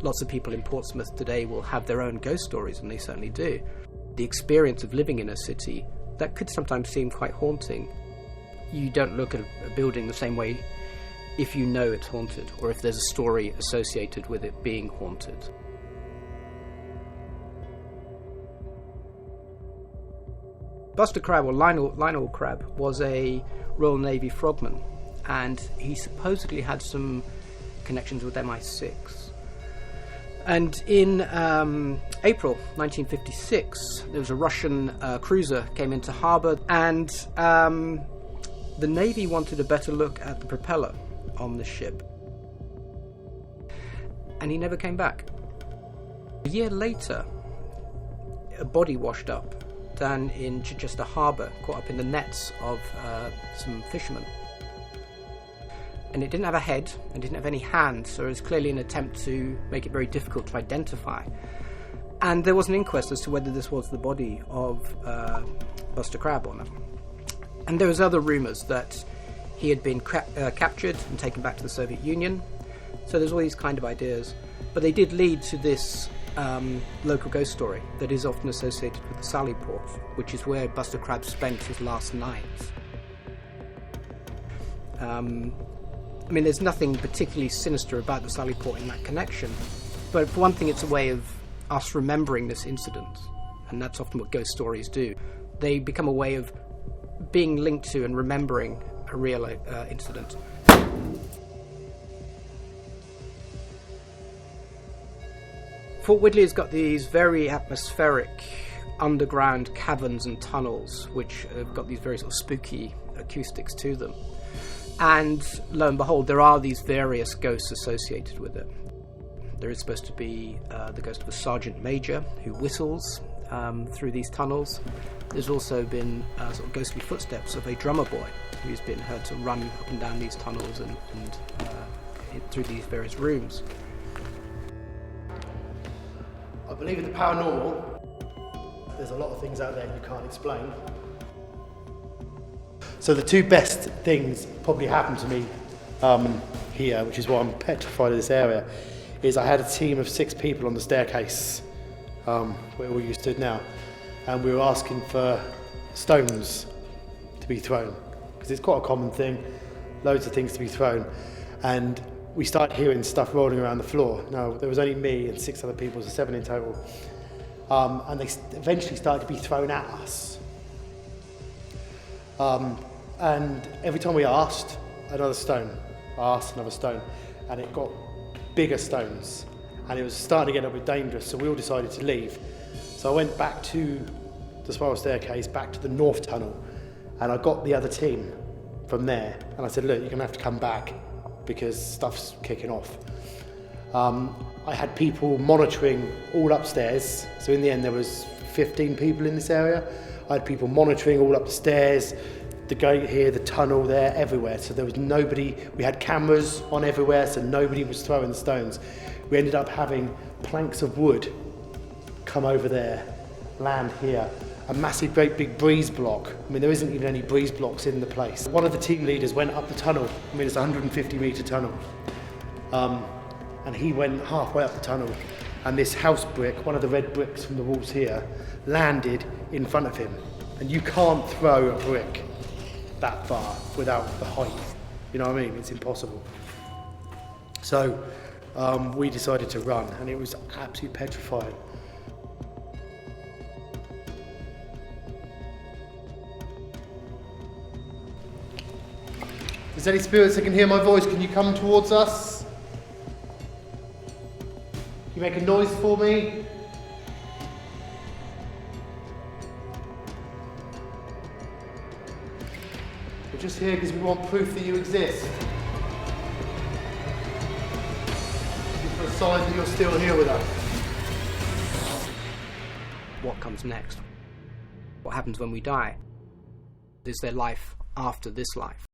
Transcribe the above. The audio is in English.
lots of people in Portsmouth today will have their own ghost stories, and they certainly do. The experience of living in a city, that could sometimes seem quite haunting. You don't look at a building the same way if you know it's haunted, or if there's a story associated with it being haunted. Buster Crabbe, or Lionel Crabbe, was a Royal Navy frogman, and he supposedly had some connections with MI6. And in April 1956, there was a Russian cruiser came into harbour, and the Navy wanted a better look at the propeller on the ship. And he never came back. A year later, a body washed up down in Chichester Harbour, caught up in the nets of some fishermen. And it didn't have a head, and didn't have any hands, so it was clearly an attempt to make it very difficult to identify. And there was an inquest as to whether this was the body of Buster Crabbe or not. And there was other rumours that he had been captured and taken back to the Soviet Union. So there's all these kind of ideas. But they did lead to this local ghost story that is often associated with the Sally Port, which is where Buster Crabbe spent his last nights. I mean, there's nothing particularly sinister about the Sally Port in that connection, but for one thing, it's a way of us remembering this incident, and that's often what ghost stories do. They become a way of being linked to and remembering a real incident. Fort Widley has got these very atmospheric underground caverns and tunnels, which have got these very sort of spooky acoustics to them. And lo and behold, there are these various ghosts associated with it. There is supposed to be the ghost of a sergeant major who whistles through these tunnels. There's also been sort of ghostly footsteps of a drummer boy who's been heard to run up and down these tunnels and through these various rooms. I believe in the paranormal. There's a lot of things out there you can't explain. So the two best things probably happened to me here, which is why I'm petrified of this area, is I had a team of 6 people on the staircase where we stood now, and we were asking for stones to be thrown, because it's quite a common thing, loads of things to be thrown, and we started hearing stuff rolling around the floor. Now, there was only me and 6 other people, so 7 in total, and they eventually started to be thrown at us. And every time we asked, another stone, and it got bigger stones, and it was starting to get a bit dangerous, so we all decided to leave. So I went back to the spiral staircase, back to the north tunnel, and I got the other team from there, and I said, look, you're going to have to come back because stuff's kicking off. I had people monitoring all upstairs, so in the end there was 15 people in this area. I had people monitoring all up the stairs, the gate here, the tunnel there, everywhere. So there was nobody, we had cameras on everywhere, so nobody was throwing the stones. We ended up having planks of wood come over there, land here, a massive, great big breeze block. I mean, there isn't even any breeze blocks in the place. One of the team leaders went up the tunnel. I mean, it's a 150 metre tunnel. And he went halfway up the tunnel, and this house brick, one of the red bricks from the walls here, landed in front of him. And you can't throw a brick that far without the height. You know what I mean? It's impossible. So we decided to run, and it was absolutely petrifying. Is there any spirits that can hear my voice? Can you come towards us? Can you make a noise for me? We're just here because we want proof that you exist. For a sign that you're still here with us. What comes next? What happens when we die? Is there life after this life?